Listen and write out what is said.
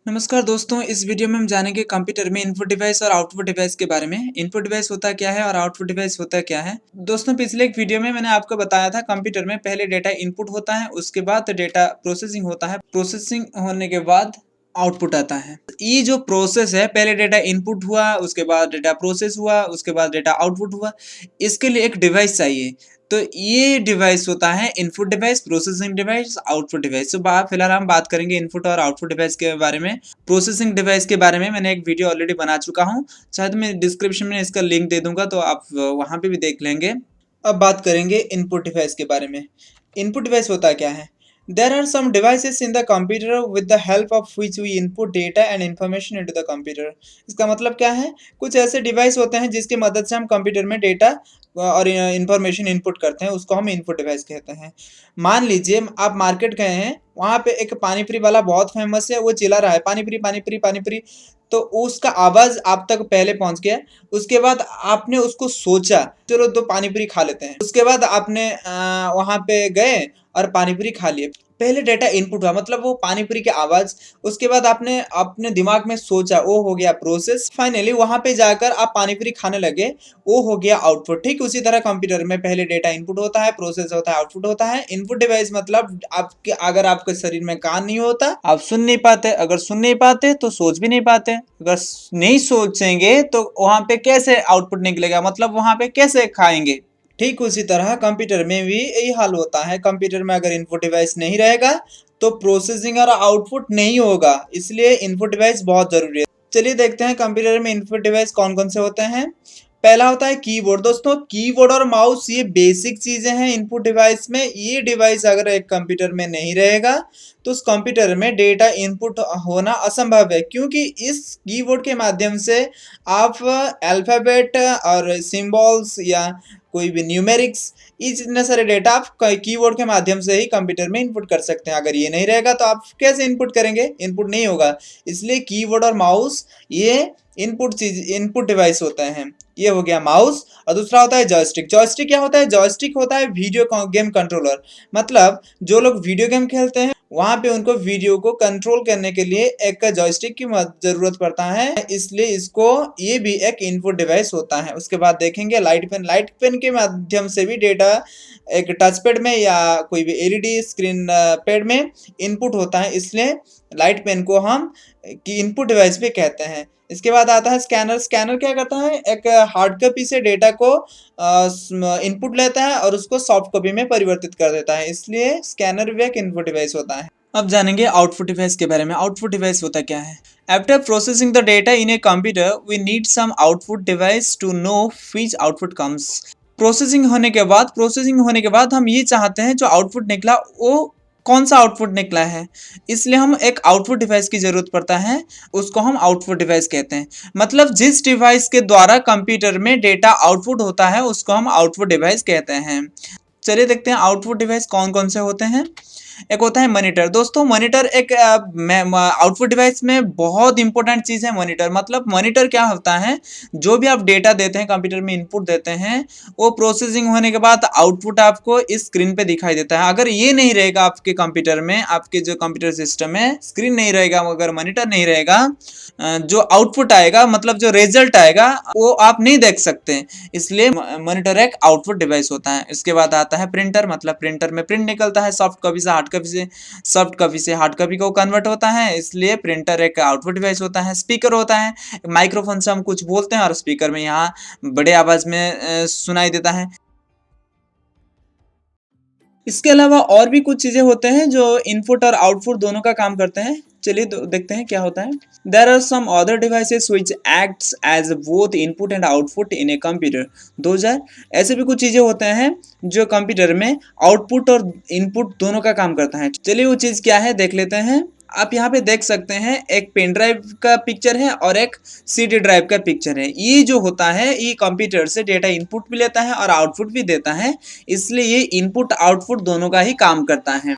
नमस्कार दोस्तों, इस वीडियो में हम जानेंगे कंप्यूटर में इनपुट डिवाइस और आउटपुट डिवाइस के बारे में। इनपुट डिवाइस होता क्या है और आउटपुट डिवाइस होता क्या है। दोस्तों, पिछले एक वीडियो में मैंने आपको बताया था कंप्यूटर में पहले डेटा इनपुट होता है, उसके बाद डेटा प्रोसेसिंग होता है, प्रोसेसिंग होने के बाद आउटपुट आता है। ये जो प्रोसेस है, पहले डेटा इनपुट हुआ, उसके बाद डेटा प्रोसेस हुआ, उसके बाद डेटा आउटपुट हुआ, इसके लिए एक डिवाइस चाहिए। तो ये डिवाइस होता है input device, processing device, output device. तो फिलहाल हम बात करेंगे इनपुट और आउटपुट डिवाइस के बारे में। प्रोसेसिंग डिवाइस के बारे में मैंने एक वीडियो ऑलरेडी बना चुका हूँ, शायद मैं डिस्क्रिप्शन में इसका लिंक दे दूंगा, तो आप वहाँ पे भी देख लेंगे। अब बात करेंगे इनपुट डिवाइस के बारे में। इनपुट डिवाइस होता क्या है? There are some devices in the computer with the help of which we input data and information into the computer. इसका मतलब क्या है? कुछ ऐसे डिवाइस होते हैं जिसकी मदद से हम कंप्यूटर में डेटा और इंफॉर्मेशन इनपुट करते हैं, उसको हम इनपुट डिवाइस कहते हैं। मान लीजिए आप मार्केट गए हैं, वहाँ पे एक पानी पूरी वाला बहुत फेमस है, वो चिल्ला रहा है पानी पूरी पानी पूरी पानी पूरी। तो उसका आवाज़ आप तक पहले पहुँच गया, उसके बाद आपने उसको सोचा चलो दो पानी पूरी खा लेते हैं। उसके बाद आपने वहाँ पे गए और पानी पूरी खा लिए। पहले डेटा इनपुट हुआ, मतलब वो पानी पूरी की आवाज़, उसके बाद आपने अपने दिमाग में सोचा, वो हो गया प्रोसेस। फाइनली वहाँ पे जाकर आप पानी पूरी खाने लगे, वो हो गया आउटपुट। ठीक उसी तरह कंप्यूटर में पहले डेटा इनपुट होता है, प्रोसेस होता है, आउटपुट होता है। इनपुट डिवाइस मतलब आपके अगर आपके शरीर में कान नहीं होता, आप सुन नहीं पाते, अगर सुन नहीं पाते तो सोच भी नहीं पाते, अगर नहीं सोचेंगे तो वहाँ पे कैसे आउटपुट निकलेगा, मतलब वहाँ पे कैसे खाएंगे। ठीक उसी तरह कंप्यूटर में भी यही हाल होता है। कंप्यूटर में अगर इनपुट डिवाइस नहीं रहेगा तो प्रोसेसिंग और आउटपुट नहीं होगा, इसलिए इनपुट डिवाइस बहुत ज़रूरी है। चलिए देखते हैं कंप्यूटर में इनपुट डिवाइस कौन कौन से होते हैं। पहला होता है कीबोर्ड। दोस्तों, कीबोर्ड और माउस ये बेसिक चीज़ें हैं इनपुट डिवाइस में। ये डिवाइस अगर एक कंप्यूटर में नहीं रहेगा तो उस कंप्यूटर में डेटा इनपुट होना असंभव है, क्योंकि इस कीबोर्ड के माध्यम से आप अल्फ़ाबेट और सिंबल्स या कोई भी न्यूमेरिक्स, इतने सारे डेटा आप कीबोर्ड के माध्यम से ही कंप्यूटर में इनपुट कर सकते हैं। अगर ये नहीं रहेगा तो आप कैसे इनपुट करेंगे? इनपुट नहीं होगा। इसलिए कीबोर्ड और माउस ये इनपुट डिवाइस होते हैं। ये हो गया माउस। और दूसरा होता है जॉयस्टिक। जॉयस्टिक क्या होता है? जॉयस्टिक होता है वीडियो गेम कंट्रोलर। मतलब जो लोग वीडियो गेम खेलते हैं वहाँ पे उनको वीडियो को कंट्रोल करने के लिए एक जॉयस्टिक की ज़रूरत पड़ता है, इसलिए इसको ये भी एक इनपुट डिवाइस होता है। उसके बाद देखेंगे लाइट पेन। लाइट पेन के माध्यम से भी डेटा एक टच पैड में या कोई भी एलईडी स्क्रीन पैड में इनपुट होता है, इसलिए लाइट पेन को हम इनपुट डिवाइस भी कहते हैं। इसके बाद आता है स्कैनर। स्कैनर क्या करता है? एक हार्ड कॉपी से डेटा को इनपुट लेता है और उसको सॉफ्ट कॉपी में परिवर्तित कर देता है, इसलिए स्कैनर भी एक इनपुट डिवाइस होता है। अब जानेंगे आउटपुट डिवाइस के बारे में। आउटपुट डिवाइस होता क्या है? After processing the data in a computer, we need some output device to know which output comes. Processing होने के बाद हम ये चाहते हैं जो आउटपुट निकला वो कौन सा आउटपुट निकला है, इसलिए हम एक आउटपुट डिवाइस की ज़रूरत पड़ता है, उसको हम आउटपुट डिवाइस कहते हैं। मतलब जिस डिवाइस के द्वारा कंप्यूटर में डेटा आउटपुट होता है उसको हम आउटपुट डिवाइस कहते हैं। चलिए देखते हैं आउटपुट डिवाइस कौन कौन से होते हैं। एक होता है मॉनिटर। दोस्तों, मॉनिटर एक आउटपुट डिवाइस में बहुत इंपॉर्टेंट चीज़ है। मॉनिटर मतलब मॉनिटर क्या होता है? जो भी आप डेटा देते हैं, कंप्यूटर में इनपुट देते हैं, वो प्रोसेसिंग होने के बाद आउटपुट आपको इस स्क्रीन पे दिखाई देता है। अगर ये नहीं रहेगा आपके कंप्यूटर में, आपके जो कंप्यूटर सिस्टम है, स्क्रीन नहीं रहेगा, अगर मॉनिटर नहीं रहेगा, जो आउटपुट आएगा मतलब जो रिजल्ट आएगा वो आप नहीं देख सकते, इसलिए मॉनिटर एक आउटपुट डिवाइस होता है। इसके बाद आता है प्रिंटर। मतलब प्रिंटर में प्रिंट निकलता है सॉफ्ट कॉपी से सॉफ्ट कॉपी से हार्ड कॉपी को कन्वर्ट होता है, इसलिए प्रिंटर एक आउटपुट डिवाइस होता है। स्पीकर होता है। माइक्रोफोन से हम कुछ बोलते हैं और स्पीकर में यहाँ बड़े आवाज़ में सुनाई देता है। इसके अलावा और भी कुछ चीज़ें होते हैं जो इनपुट और आउटपुट दोनों का काम करते हैं। चलिए देखते हैं क्या होता है। There are some other devices which acts as both input and output in a computer. 2000 ऐसे भी कुछ चीज़ें होते हैं जो कंप्यूटर में आउटपुट और इनपुट दोनों का काम करता है। चलिए वो चीज़ क्या है देख लेते हैं। आप यहाँ पे देख सकते हैं एक पेन ड्राइव का पिक्चर है और एक सीडी ड्राइव का पिक्चर है। ये जो होता है ये कंप्यूटर से डेटा इनपुट भी लेता है और आउटपुट भी देता है, इसलिए ये इनपुट आउटपुट दोनों का ही काम करता है।